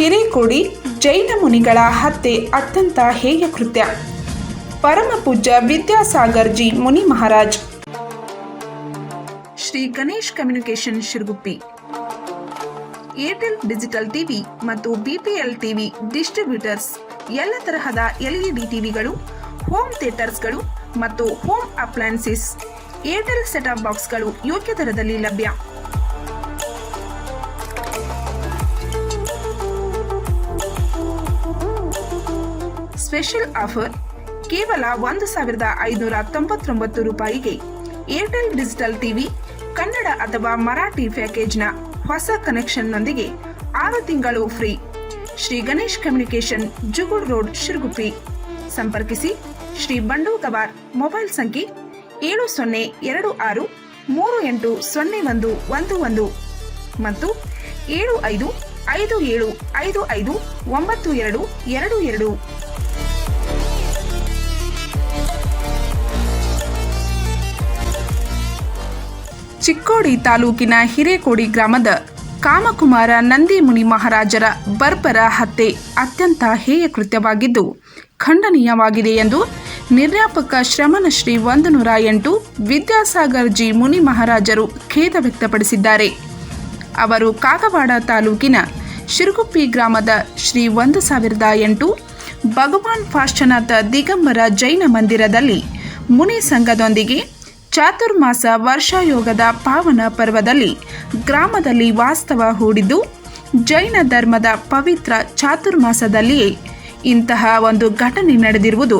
ಹಿರೇಕೊಡಿ ಜೈನ ಮುನಿಗಳ ಹತ್ಯೆ ಅತ್ಯಂತ ಹೇಯ ಕೃತ್ಯ. ಪರಮ ಪೂಜ್ಯ Vidyasagar ji Muni Maharaj. Shri Ganesh communication Shiraguppi. Airtel digital TV ಮತ್ತು ಬಿಪಿಎಲ್ ಟಿವಿ ಡಿಸ್ಟ್ರಿಬ್ಯೂಟರ್ಸ್ ಎಲ್ಲ ತರಹದ ಎಲ್ಇಡಿ ಟಿವಿಗಳು, ಹೋಮ್ ಥಿಯೇಟರ್ಸ್ಗಳು ಮತ್ತು ಹೋಮ್ ಅಪ್ಲಯನ್ಸಸ್, ಏರ್ಟೆಲ್ ಸೆಟಪ್ ಬಾಕ್ಸ್ಗಳು ಯೋಗ್ಯ ದರದಲ್ಲಿ ಲಭ್ಯ. ಸ್ಪೆಷಲ್ ಆಫರ್ ಕೇವಲ 1,599 ರೂಪಾಯಿಗೆ ಏರ್ಟೆಲ್ ಡಿಜಿಟಲ್ ಟಿವಿ ಕನ್ನಡ ಅಥವಾ ಮರಾಠಿ ಪ್ಯಾಕೇಜ್ನ ಹೊಸ ಕನೆಕ್ಷನ್ನೊಂದಿಗೆ 6 ತಿಂಗಳು free. Shri Ganesh communication, Jugud road, Shiraguppi. ಸಂಪರ್ಕಿಸಿ ಶ್ರೀ ಬಂಡು ಗವಾರ್. ಮೊಬೈಲ್ ಸಂಖ್ಯೆ 7026380111 ಮತ್ತು 7557559222. ಚಿಕ್ಕೋಡಿ ತಾಲೂಕಿನ ಹಿರೇಕೊಡಿ ಗ್ರಾಮದ ಕಾಮಕುಮಾರ ನಂದಿ ಮುನಿ ಮಹಾರಾಜರ ಬರ್ಬರ ಹತ್ಯೆ ಅತ್ಯಂತ ಹೇಯ ಕೃತ್ಯವಾಗಿದ್ದು ಖಂಡನೀಯವಾಗಿದೆ ಎಂದು ನಿರ್ಯಾಪಕ ಶ್ರಮಣ ಶ್ರೀ 108 ವಿದ್ಯಾಸಾಗರ್ ಜಿ ಮುನಿ ಮಹಾರಾಜರು ಖೇದ ವ್ಯಕ್ತಪಡಿಸಿದ್ದಾರೆ. ಅವರು ಕಾಗವಾಡ ತಾಲೂಕಿನ ಶಿರಗುಪ್ಪಿ ಗ್ರಾಮದ ಶ್ರೀ 1008 ಭಗವಾನ್ ಪಾರ್ಶ್ವನಾಥ ದಿಗಂಬರ ಜೈನ ಮಂದಿರದಲ್ಲಿ ಮುನಿ ಸಂಘದೊಂದಿಗೆ ಚಾತುರ್ಮಾಸ ವರ್ಷಾಯೋಗದ ಪಾವನ ಪರ್ವದಲ್ಲಿ ಗ್ರಾಮದಲ್ಲಿ ವಾಸ್ತವ ಹೂಡಿದ್ದು, ಜೈನ ಧರ್ಮದ ಪವಿತ್ರ ಚಾತುರ್ಮಾಸದಲ್ಲಿಯೇ ಇಂತಹ ಒಂದು ಘಟನೆ ನಡೆದಿರುವುದು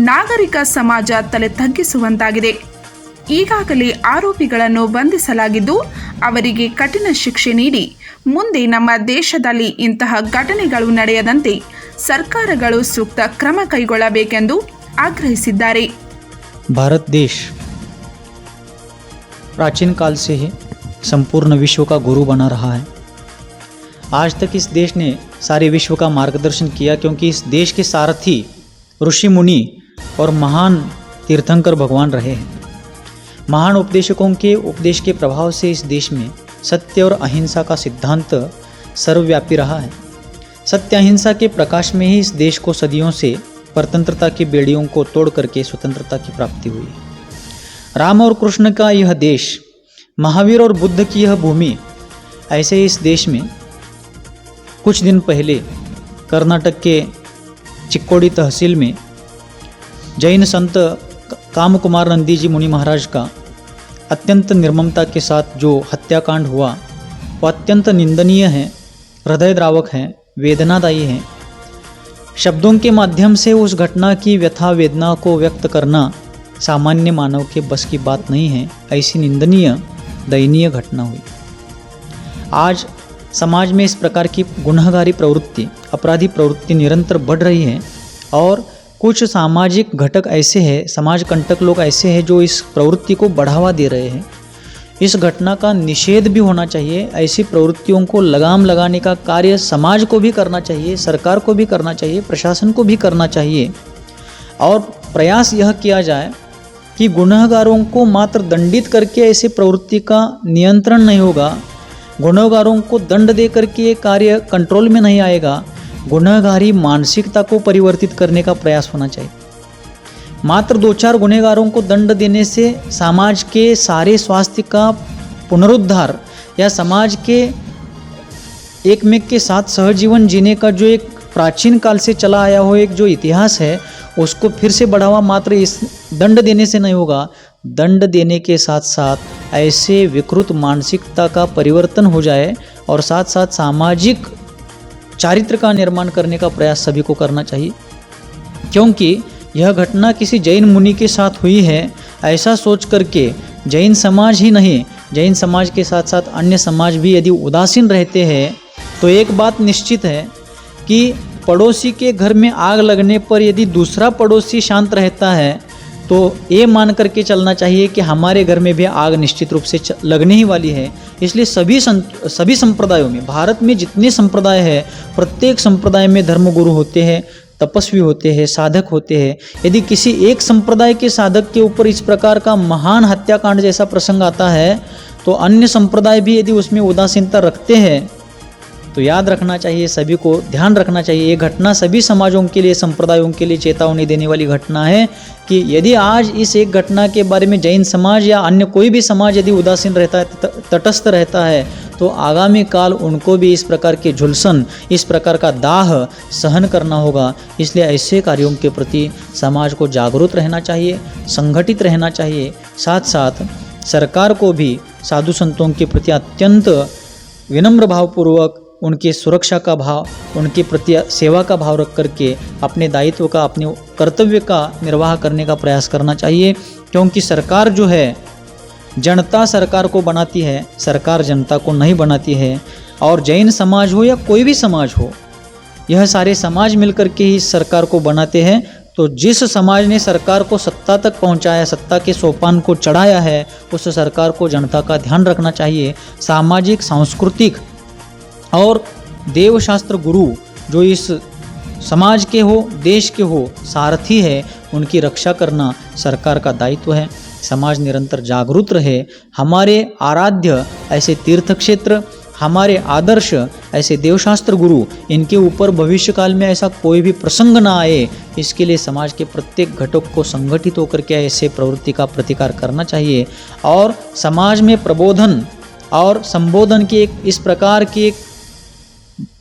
ನಾಗರಿಕ ಸಮಾಜ ತಲೆ ತಗ್ಗಿಸುವಂತಾಗಿದೆ. ಈಗಾಗಲೇ ಆರೋಪಿಗಳನ್ನು ಬಂಧಿಸಲಾಗಿದ್ದು, ಅವರಿಗೆ ಕಠಿಣ ಶಿಕ್ಷೆ ನೀಡಿ ಮುಂದೆ ನಮ್ಮ ದೇಶದಲ್ಲಿ ಇಂತಹ ಘಟನೆಗಳು ನಡೆಯದಂತೆ ಸರ್ಕಾರಗಳು ಸೂಕ್ತ ಕ್ರಮ ಕೈಗೊಳ್ಳಬೇಕೆಂದು ಆಗ್ರಹಿಸಿದ್ದಾರೆ. भारत देश प्राचीन काल से ही संपूर्ण विश्व का गुरु बना रहा है. आज तक इस देश ने सारे विश्व का मार्गदर्शन किया, क्योंकि इस देश के सारथी ऋषि मुनि और महान तीर्थंकर भगवान रहे हैं. महान उपदेशकों के उपदेश के प्रभाव से इस देश में सत्य और अहिंसा का सिद्धांत सर्वव्यापी रहा है. सत्य अहिंसा के प्रकाश में ही इस देश को सदियों से परतंत्रता की बेड़ियों को तोड़ करके स्वतंत्रता की प्राप्ति हुई. राम और कृष्ण का यह देश, महावीर और बुद्ध की यह भूमि. ऐसे इस देश में कुछ दिन पहले कर्नाटक के चिक्कोड़ी तहसील में जैन संत कामकुमार नंदी जी मुनि महाराज का अत्यंत निर्ममता के साथ जो हत्याकांड हुआ, वो अत्यंत निंदनीय है, हृदयद्रावक है, वेदनादायी है. शब्दों के माध्यम से उस घटना की व्यथा वेदना को व्यक्त करना सामान्य मानव के बस की बात नहीं है. ऐसी निंदनीय दयनीय घटना हुई. आज समाज में इस प्रकार की गुनहगारी प्रवृत्ति, अपराधी प्रवृत्ति निरंतर बढ़ रही है और कुछ सामाजिक घटक ऐसे हैं, समाज कंटक लोग ऐसे हैं जो इस प्रवृत्ति को बढ़ावा दे रहे हैं. इस घटना का निषेध भी होना चाहिए. ऐसी प्रवृत्तियों को लगाम लगाने का कार्य समाज को भी करना चाहिए, सरकार को भी करना चाहिए, प्रशासन को भी करना चाहिए. और प्रयास यह किया जाए कि गुनहगारों को मात्र दंडित करके ऐसे प्रवृत्ति का नियंत्रण नहीं होगा. गुनहगारों को दंड दे करके ये कार्य कंट्रोल में नहीं आएगा. गुनहगारी मानसिकता को परिवर्तित करने का प्रयास होना चाहिए. मात्र 2-4 गुनहगारों को दंड देने से समाज के सारे स्वास्थ्य का पुनरुद्धार या समाज के एकमेक के साथ सहजीवन जीने का जो एक प्राचीन काल से चला आया हो एक जो इतिहास है, उसको फिर से बढ़ावा मात्र इस दंड देने से नहीं होगा. दंड देने के साथ साथ ऐसे विकृत मानसिकता का परिवर्तन हो जाए और साथ साथ सामाजिक चारित्र का निर्माण करने का प्रयास सभी को करना चाहिए. क्योंकि यह घटना किसी जैन मुनि के साथ हुई है ऐसा सोच करके जैन समाज ही नहीं, जैन समाज के साथ साथ अन्य समाज भी यदि उदासीन रहते हैं तो एक बात निश्चित है कि पड़ोसी के घर में आग लगने पर यदि दूसरा पड़ोसी शांत रहता है तो ये मान करके चलना चाहिए कि हमारे घर में भी आग निश्चित रूप से लगने ही वाली है. इसलिए सभी संप्रदायों में, भारत में जितने संप्रदाय है, प्रत्येक संप्रदाय में धर्मगुरु होते हैं, तपस्वी होते हैं, साधक होते हैं. यदि किसी एक संप्रदाय के साधक के ऊपर इस प्रकार का महान हत्याकांड जैसा प्रसंग आता है तो अन्य संप्रदाय भी यदि उसमें उदासीनता रखते हैं तो याद रखना चाहिए, सभी को ध्यान रखना चाहिए, ये घटना सभी समाजों के लिए, संप्रदायों के लिए चेतावनी देने वाली घटना है कि यदि आज इस एक घटना के बारे में जैन समाज या अन्य कोई भी समाज यदि उदासीन रहता है, तटस्थ रहता है, तो आगामी काल उनको भी इस प्रकार के झुलसन, इस प्रकार का दाह सहन करना होगा। इसलिए ऐसे कार्यों के प्रति समाज को जागरूक रहना चाहिए, संगठित रहना चाहिए। साथ साथ सरकार को भी साधु संतों के प्रति अत्यंत विनम्र भावपूर्वक उनकी सुरक्षा का भाव, उनके प्रति सेवा का भाव रख करके अपने दायित्व का, अपने कर्तव्य का निर्वाह करने का प्रयास करना चाहिए। क्योंकि सरकार जो है, जनता सरकार को बनाती है, सरकार जनता को नहीं बनाती है। और जैन समाज हो या कोई भी समाज हो, यह सारे समाज मिलकर के ही सरकार को बनाते हैं। तो जिस समाज ने सरकार को सत्ता तक पहुंचाया, सत्ता के सोपान को चढ़ाया है, उस सरकार को जनता का ध्यान रखना चाहिए। सामाजिक, सांस्कृतिक और देवशास्त्र गुरु जो इस समाज के हो, देश के हो, सारथी है, उनकी रक्षा करना सरकार का दायित्व है। समाज निरंतर जागरूक रहे। हमारे आराध्य ऐसे तीर्थ क्षेत्र, हमारे आदर्श ऐसे देवशास्त्र गुरु, इनके ऊपर भविष्य काल में ऐसा कोई भी प्रसंग ना आए, इसके लिए समाज के प्रत्येक घटक को संगठित होकर के ऐसे प्रवृत्ति का प्रतिकार करना चाहिए। और समाज में प्रबोधन और संबोधन की एक इस प्रकार की एक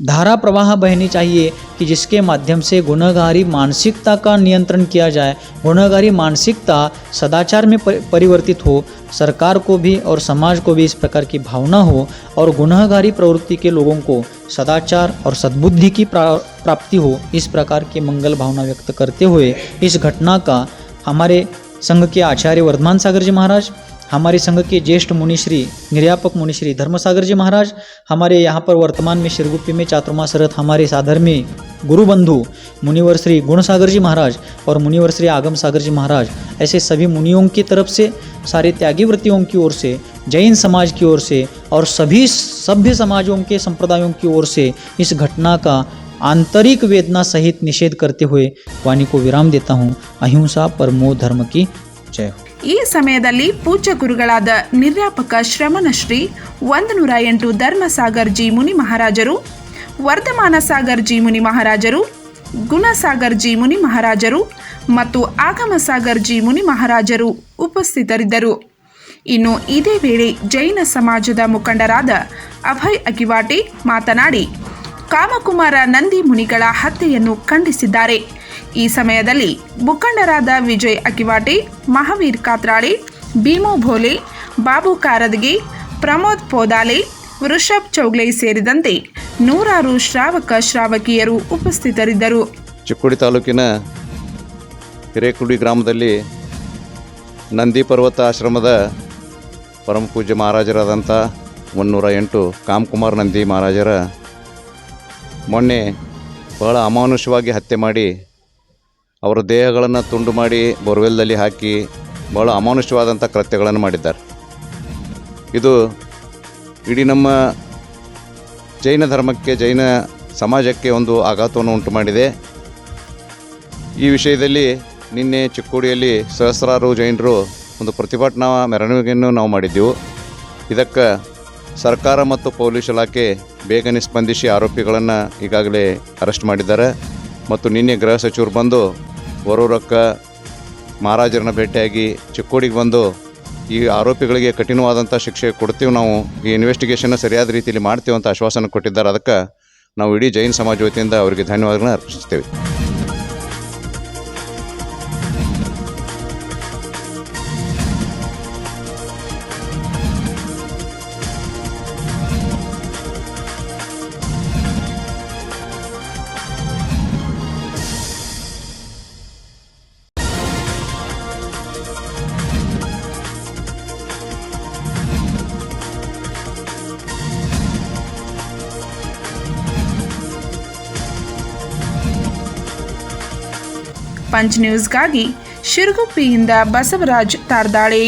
धारा प्रवाह बहनी चाहिए कि जिसके माध्यम से गुनहगारी मानसिकता का नियंत्रण किया जाए, गुनहगारी मानसिकता सदाचार में परिवर्तित हो, सरकार को भी और समाज को भी इस प्रकार की भावना हो और गुनहगारी प्रवृत्ति के लोगों को सदाचार और सद्बुद्धि की प्राप्ति हो। इस प्रकार की मंगल भावना व्यक्त करते हुए इस घटना का हमारे संघ के आचार्य वर्धमान सागर जी महाराज, हमारे संघ के ज्येष्ठ मुनिश्री, निर्यापक मुनिश्री धर्मसागर जी महाराज, हमारे यहाँ पर वर्तमान में शिरगुप्पी में चातुर्मासरत हमारे साधर्मी गुरुबंधु मुनिवर श्री गुणसागर जी महाराज और मुनिवर श्री आगम सागर जी महाराज, ऐसे सभी मुनियों की तरफ से, सारे त्यागी वृत्तियों की ओर से, जैन समाज की ओर से और सभी सभ्य समाजों के संप्रदायों की ओर से इस घटना का आंतरिक वेदना सहित निषेध करते हुए वाणी को विराम देता हूँ। अहिंसा परमो धर्म की जय हो। ಈ ಸಮಯದಲ್ಲಿ ಪೂಜ್ಯ ಗುರುಗಳಾದ ನಿರ್ಯಾಪಕ ಶ್ರಮಣ ಶ್ರೀ 108 ಧರ್ಮಸಾಗರ್ ಜಿ ಮುನಿ ಮಹಾರಾಜರು, ವರ್ಧಮಾನ ಸಾಗರ್ ಜಿ ಮುನಿ ಮಹಾರಾಜರು, ಗುಣಸಾಗರ್ ಜಿ ಮುನಿ ಮಹಾರಾಜರು ಮತ್ತು ಆಗಮ ಸಾಗರ್ ಜಿ ಮುನಿ ಮಹಾರಾಜರು ಉಪಸ್ಥಿತರಿದ್ದರು. ಇನ್ನು ಇದೇ ವೇಳೆ ಜೈನ ಸಮಾಜದ ಮುಖಂಡರಾದ ಅಭಯ್ ಅಕಿವಾಟೆ ಮಾತನಾಡಿ ಕಾಮಕುಮಾರ ನಂದಿ ಮುನಿಗಳ ಹತ್ಯೆಯನ್ನು ಖಂಡಿಸಿದ್ದಾರೆ. ಈ ಸಮಯದಲ್ಲಿ ಮುಖಂಡರಾದ ವಿಜಯ್ ಅಕಿವಾಟೆ, ಮಹಾವೀರ್ ಕಾತ್ರಾಳೆ, ಭೀಮು ಭೋಲೆ, ಬಾಬು ಕಾರದಗೆ, ಪ್ರಮೋದ್ ಪೋದಾಲೆ, ವೃಷಭ್ ಚೌಗ್ಲೆ ಸೇರಿದಂತೆ ನೂರಾರು ಶ್ರಾವಕ ಶ್ರಾವಕಿಯರು ಉಪಸ್ಥಿತರಿದ್ದರು. ಚಿಕ್ಕೋಡಿ ತಾಲೂಕಿನ ಹಿರೇಕುಡಿ ಗ್ರಾಮದಲ್ಲಿ ನಂದಿ ಪರ್ವತ ಆಶ್ರಮದ ಪರಮ ಪೂಜ್ಯ ಮಹಾರಾಜರಾದಂಥ 108 ಕಾಮಕುಮಾರ್ ನಂದಿ ಮಹಾರಾಜರ ಮೊನ್ನೆ ಬಹಳ ಅಮಾನುಷವಾಗಿ ಹತ್ಯೆ ಮಾಡಿ ಅವರ ದೇಹಗಳನ್ನು ತುಂಡು ಮಾಡಿ ಬೋರ್ವೆಲ್ದಲ್ಲಿ ಹಾಕಿ ಬಹಳ ಅಮಾನುಷವಾದಂಥ ಕೃತ್ಯಗಳನ್ನು ಮಾಡಿದ್ದಾರೆ. ಇದು ಇಡೀ ನಮ್ಮ ಜೈನ ಧರ್ಮಕ್ಕೆ, ಜೈನ ಸಮಾಜಕ್ಕೆ ಒಂದು ಆಘಾತವನ್ನು ಉಂಟು ಮಾಡಿದೆ. ಈ ವಿಷಯದಲ್ಲಿ ನಿನ್ನೆ ಚಿಕ್ಕೋಡಿಯಲ್ಲಿ ಸಹಸ್ರಾರು ಜೈನರು ಒಂದು ಪ್ರತಿಭಟನಾ ಮೆರವಣಿಗೆಯನ್ನು ನಾವು ಮಾಡಿದ್ದೆವು. ಇದಕ್ಕೆ ಸರ್ಕಾರ ಮತ್ತು ಪೊಲೀಸ್ ಇಲಾಖೆ ಬೇಗನೆ ಸ್ಪಂದಿಸಿ ಆರೋಪಿಗಳನ್ನು ಈಗಾಗಲೇ ಅರೆಸ್ಟ್ ಮಾಡಿದ್ದಾರೆ. ಮತ್ತು ನಿನ್ನೆ ಗೃಹ ಸಚಿವರು ಬಂದು ವರೂರಕ್ಕ ಮಹಾರಾಜರನ್ನ ಭೇಟಿಯಾಗಿ ಚಿಕ್ಕೋಡಿಗೆ ಬಂದು ಈ ಆರೋಪಿಗಳಿಗೆ ಕಠಿಣವಾದಂಥ ಶಿಕ್ಷೆ ಕೊಡ್ತೀವಿ, ನಾವು ಈ ಇನ್ವೆಸ್ಟಿಗೇಷನ್ನ ಸರಿಯಾದ ರೀತಿಯಲ್ಲಿ ಮಾಡ್ತೀವಿ ಅಂತ ಆಶ್ವಾಸನೆ ಕೊಟ್ಟಿದ್ದಾರೆ. ಅದಕ್ಕೆ ನಾವು ಇಡೀ ಜೈನ ಸಮಾಜ ವತಿಯಿಂದ ಅವರಿಗೆ ಧನ್ಯವಾದಗಳನ್ನು ಅರ್ಪಿಸ್ತೇವೆ. ಪಂಚ್ ನ್ಯೂಸ್ಗಾಗಿ ಶಿರಗುಪ್ಪಿಯಿಂದ ಬಸವರಾಜ್ ತಾರ್ದಾಳೆ.